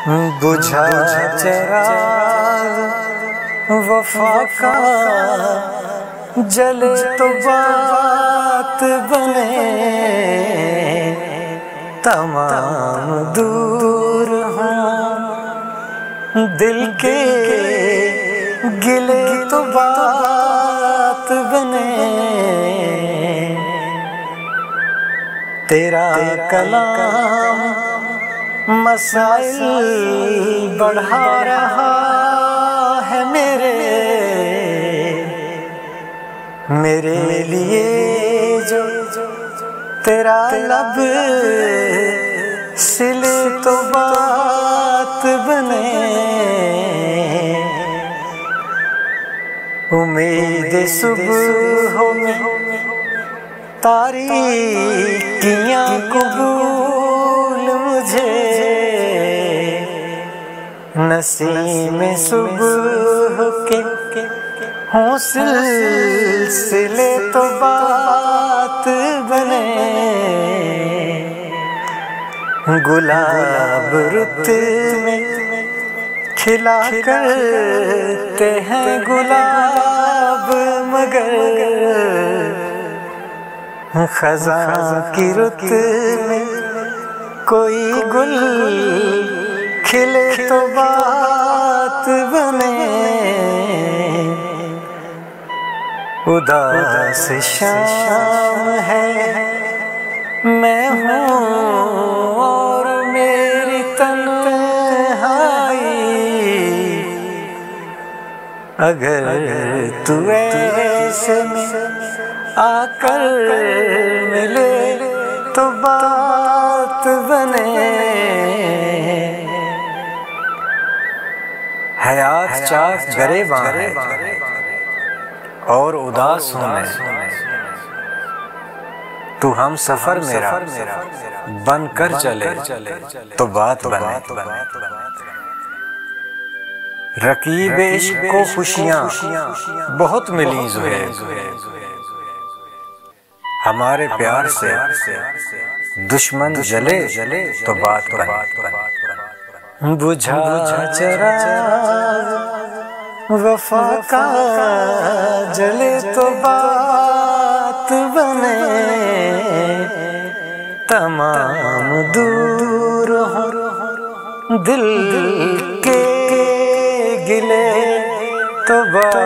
बुझा चिराग वफा का, जले तो बात बने। तमाम दूर हों दिल के गिले तो बात बने। तेरा कलाम मसाइल बढ़ा रहा है मेरे लिए जो तेरा लब सिले तो बात बने। उम्मीद सुबह में तारीकियां कबूल मुझे, नसीम सुबह के हों सिलसिले तो बात बने। गुलाब रुत में खिला करते हैं गुलाब, मगर खज़ां की रुत में कोई गुल खिले तो बात बने। उदास शाम है मैं हूँ और मेरी तन्हाई, अगर तू ऐसे में आकर मिले तो बात बने। हयात चाक गरेबां है और उदास हूँ मैं, तू हम सफर मेरा बन कर चले तो बात बने। रकीब इश्क को खुशियाँ बहुत मिली ज़ुहैब, हमारे प्यार से दुश्मन जले तो बात बने। बुझा चिराग वफा का, जले तो बात बने। तमाम दूर हो दिल के गिले तो बात